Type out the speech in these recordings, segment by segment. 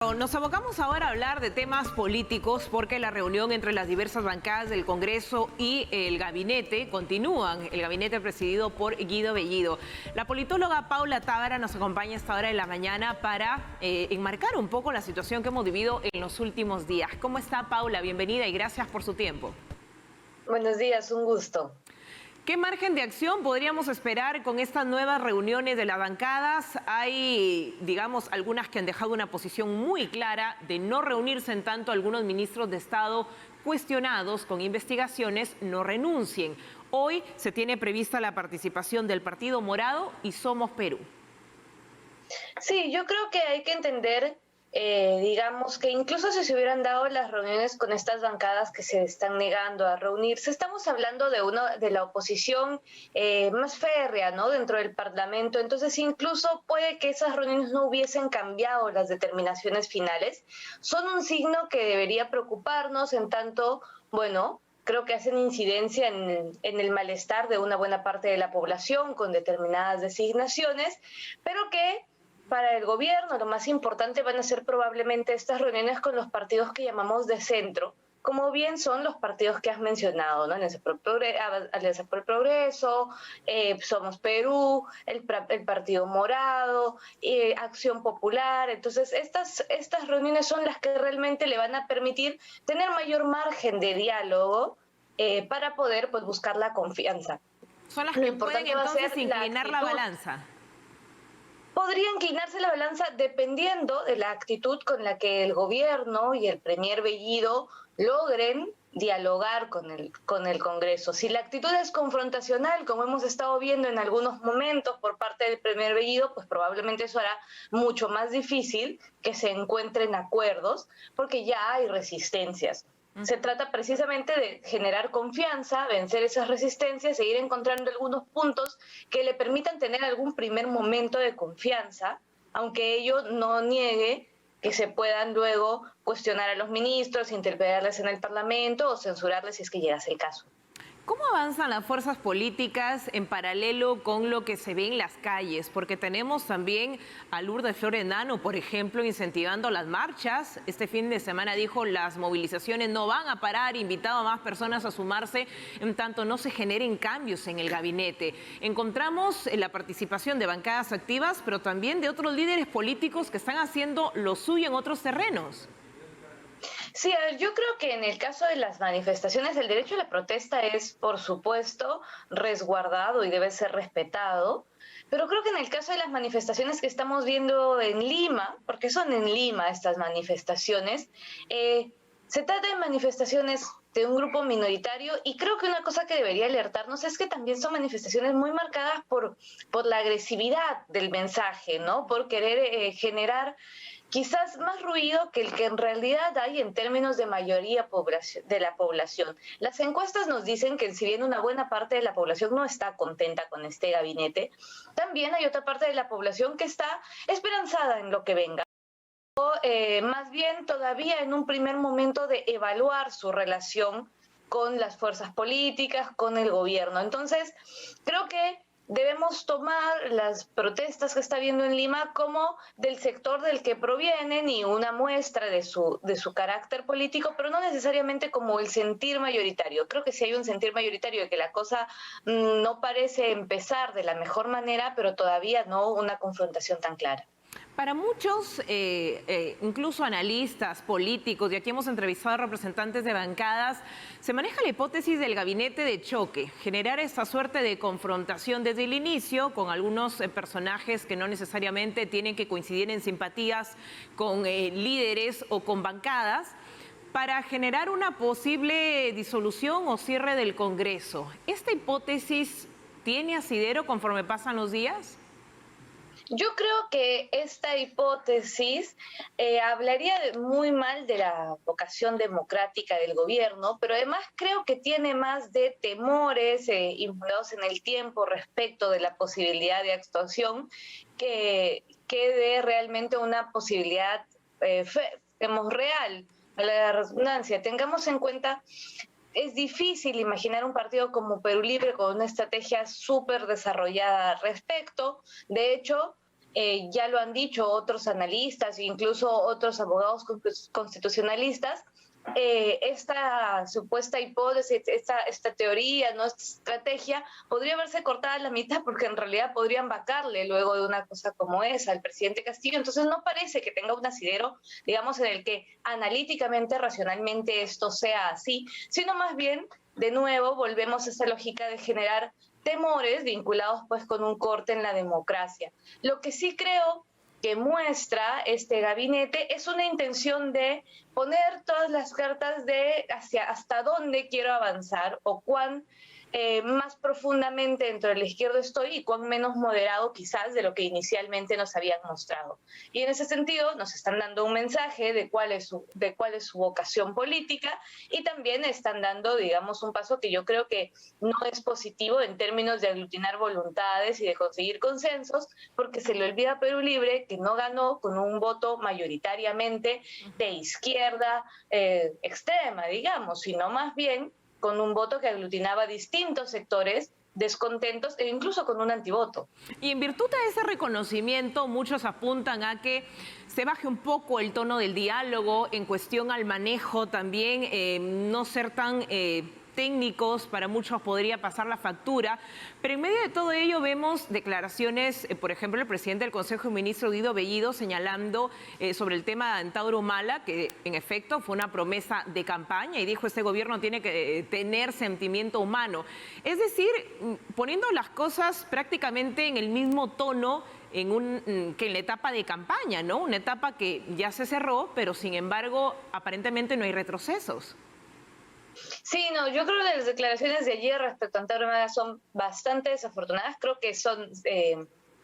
Nos abocamos ahora a hablar de temas políticos porque la reunión entre las diversas bancadas del Congreso y el gabinete continúan. El gabinete presidido por Guido Bellido. La politóloga Paula Tábara nos acompaña a esta hora de la mañana para enmarcar un poco la situación que hemos vivido en los últimos días. ¿Cómo está, Paula? Bienvenida y gracias por su tiempo. Buenos días, un gusto. ¿Qué margen de acción podríamos esperar con estas nuevas reuniones de las bancadas? Hay, digamos, algunas que han dejado una posición muy clara de no reunirse en tanto algunos ministros de Estado cuestionados con investigaciones no renuncien. Hoy se tiene prevista la participación del Partido Morado y Somos Perú. Sí, yo creo que hay que entender, digamos, que incluso si se hubieran dado las reuniones con estas bancadas que se están negando a reunirse, estamos hablando de la oposición más férrea, ¿no?, dentro del Parlamento. Entonces, incluso puede que esas reuniones no hubiesen cambiado las determinaciones finales. Son un signo que debería preocuparnos en tanto, bueno, creo que hacen incidencia en el malestar de una buena parte de la población con determinadas designaciones, pero que para el gobierno lo más importante van a ser probablemente estas reuniones con los partidos que llamamos de centro, como bien son los partidos que has mencionado, ¿no? Alianza por el Progreso, Somos Perú, el Partido Morado, Acción Popular. Entonces, estas reuniones son las que realmente le van a permitir tener mayor margen de diálogo para poder, pues, buscar la confianza. Son las que pueden entonces inclinar la balanza. Podría inclinarse la balanza dependiendo de la actitud con la que el gobierno y el premier Bellido logren dialogar con el Congreso. Si la actitud es confrontacional, como hemos estado viendo en algunos momentos por parte del premier Bellido, pues probablemente eso hará mucho más difícil que se encuentren acuerdos, porque ya hay resistencias. Se trata precisamente de generar confianza, vencer esas resistencias e ir encontrando algunos puntos que le permitan tener algún primer momento de confianza, aunque ello no niegue que se puedan luego cuestionar a los ministros, interpelarles en el Parlamento o censurarles si es que llegase el caso. ¿Cómo avanzan las fuerzas políticas en paralelo con lo que se ve en las calles? Porque tenemos también a Lourdes Flores Nano, por ejemplo, incentivando las marchas. Este fin de semana dijo las movilizaciones no van a parar, invitado a más personas a sumarse, en tanto no se generen cambios en el gabinete. Encontramos la participación de bancadas activas, pero también de otros líderes políticos que están haciendo lo suyo en otros terrenos. Sí, a ver, yo creo que en el caso de las manifestaciones, el derecho a la protesta es, por supuesto, resguardado y debe ser respetado, pero creo que en el caso de las manifestaciones que estamos viendo en Lima, porque son en Lima estas manifestaciones, se trata de manifestaciones de un grupo minoritario y creo que una cosa que debería alertarnos es que también son manifestaciones muy marcadas por la agresividad del mensaje, ¿no? Por querer generar quizás más ruido que el que en realidad hay en términos de mayoría de la población. Las encuestas nos dicen que si bien una buena parte de la población no está contenta con este gabinete, también hay otra parte de la población que está esperanzada en lo que venga. Más bien todavía en un primer momento de evaluar su relación con las fuerzas políticas, con el gobierno. Entonces, creo que debemos tomar las protestas que está habiendo en Lima como del sector del que provienen y una muestra de su carácter político, pero no necesariamente como el sentir mayoritario. Creo que sí hay un sentir mayoritario de que la cosa no parece empezar de la mejor manera, pero todavía no una confrontación tan clara. Para muchos, incluso analistas, políticos, y aquí hemos entrevistado a representantes de bancadas, se maneja la hipótesis del gabinete de choque, generar esta suerte de confrontación desde el inicio con algunos personajes que no necesariamente tienen que coincidir en simpatías con líderes o con bancadas, para generar una posible disolución o cierre del Congreso. ¿Esta hipótesis tiene asidero conforme pasan los días? Yo creo que esta hipótesis hablaría muy mal de la vocación democrática del gobierno, pero además creo que tiene más de temores inflados en el tiempo respecto de la posibilidad de actuación que de realmente una posibilidad real, a la redundancia. Tengamos en cuenta, es difícil imaginar un partido como Perú Libre con una estrategia súper desarrollada al respecto. De hecho, ya lo han dicho otros analistas e incluso otros abogados constitucionalistas, esta supuesta hipótesis, esta teoría, ¿no? Esta estrategia, podría verse cortada a la mitad porque en realidad podrían vacarle luego de una cosa como esa al presidente Castillo. Entonces no parece que tenga un asidero, digamos, en el que analíticamente, racionalmente esto sea así, sino más bien, de nuevo, volvemos a esa lógica de generar temores vinculados pues con un corte en la democracia. Lo que sí creo que muestra este gabinete es una intención de poner todas las cartas de hasta dónde quiero avanzar o cuán más profundamente dentro de la izquierda estoy y cuán menos moderado quizás de lo que inicialmente nos habían mostrado. Y en ese sentido nos están dando un mensaje de cuál es su vocación política y también están dando, digamos, un paso que yo creo que no es positivo en términos de aglutinar voluntades y de conseguir consensos, porque se le olvida a Perú Libre que no ganó con un voto mayoritariamente de izquierda extrema, digamos, sino más bien con un voto que aglutinaba distintos sectores descontentos e incluso con un antivoto. Y en virtud de ese reconocimiento, muchos apuntan a que se baje un poco el tono del diálogo en cuestión al manejo también, no ser tan técnicos, para muchos podría pasar la factura, pero en medio de todo ello vemos declaraciones, por ejemplo, el presidente del Consejo de Ministros, Guido Bellido, señalando sobre el tema de Antauro Humala, que en efecto fue una promesa de campaña y dijo este gobierno tiene que tener sentimiento humano. Es decir, poniendo las cosas prácticamente en el mismo tono que en la etapa de campaña, ¿no? Una etapa que ya se cerró, pero sin embargo, aparentemente no hay retrocesos. Sí, no, yo creo que las declaraciones de ayer respecto a Antauro Humala son bastante desafortunadas. Creo que son,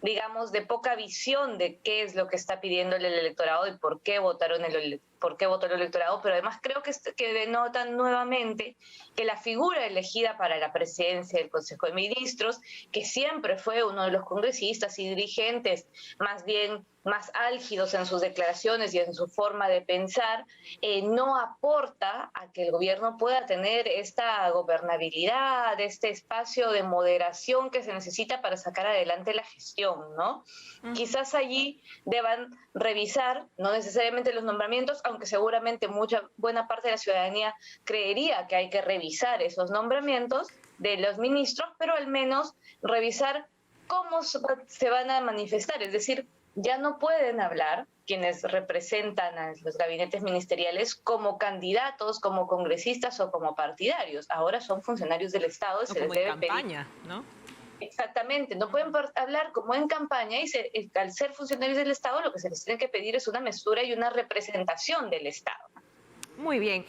digamos, de poca visión de qué es lo que está pidiendo el electorado y por qué votó el electorado, pero además creo que denotan nuevamente que la figura elegida para la presidencia del Consejo de Ministros, que siempre fue uno de los congresistas y dirigentes más álgidos en sus declaraciones y en su forma de pensar, no aporta a que el gobierno pueda tener esta gobernabilidad, este espacio de moderación que se necesita para sacar adelante la gestión, ¿no? Quizás allí deban revisar, no necesariamente los nombramientos, aunque seguramente buena parte de la ciudadanía creería que hay que revisar esos nombramientos de los ministros, pero al menos revisar cómo se van a manifestar, es decir, ya no pueden hablar quienes representan a los gabinetes ministeriales como candidatos, como congresistas o como partidarios. Ahora son funcionarios del Estado y se les debe campaña, pedir, ¿no? Exactamente, no pueden hablar como en campaña y al ser funcionarios del Estado lo que se les tiene que pedir es una mesura y una representación del Estado. Muy bien.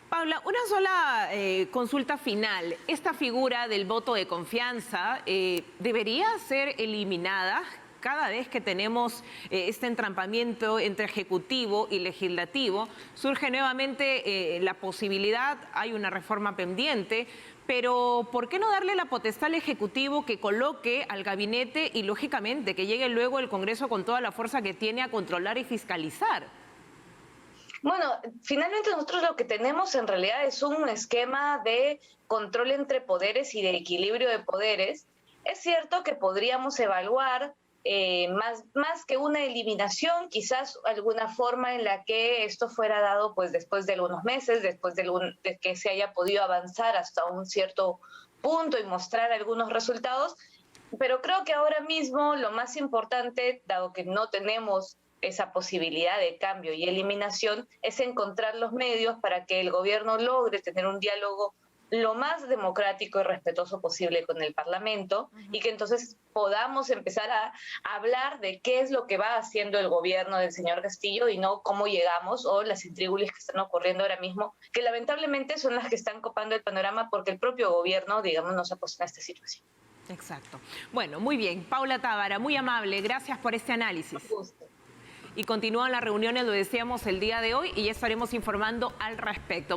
Paula, una sola consulta final. ¿Esta figura del voto de confianza debería ser eliminada cada vez que tenemos este entrampamiento entre ejecutivo y legislativo? Surge nuevamente la posibilidad, hay una reforma pendiente, pero ¿por qué no darle la potestad al Ejecutivo que coloque al gabinete y, lógicamente, que llegue luego el Congreso con toda la fuerza que tiene a controlar y fiscalizar? Bueno, finalmente nosotros lo que tenemos en realidad es un esquema de control entre poderes y de equilibrio de poderes. Es cierto que podríamos evaluar más que una eliminación, quizás alguna forma en la que esto fuera dado pues después de algunos meses, después de que se haya podido avanzar hasta un cierto punto y mostrar algunos resultados, pero creo que ahora mismo lo más importante, dado que no tenemos esa posibilidad de cambio y eliminación, es encontrar los medios para que el gobierno logre tener un diálogo lo más democrático y respetuoso posible con el Parlamento y que entonces podamos empezar a hablar de qué es lo que va haciendo el gobierno del señor Castillo y no cómo llegamos o las intríngulis que están ocurriendo ahora mismo, que lamentablemente son las que están copando el panorama porque el propio gobierno, digamos, nos ha puesto en esta situación. Exacto. Bueno, muy bien. Paula Tábara, muy amable. Gracias por este análisis. Un gusto. Y continúan las reuniones, lo decíamos el día de hoy, y ya estaremos informando al respecto.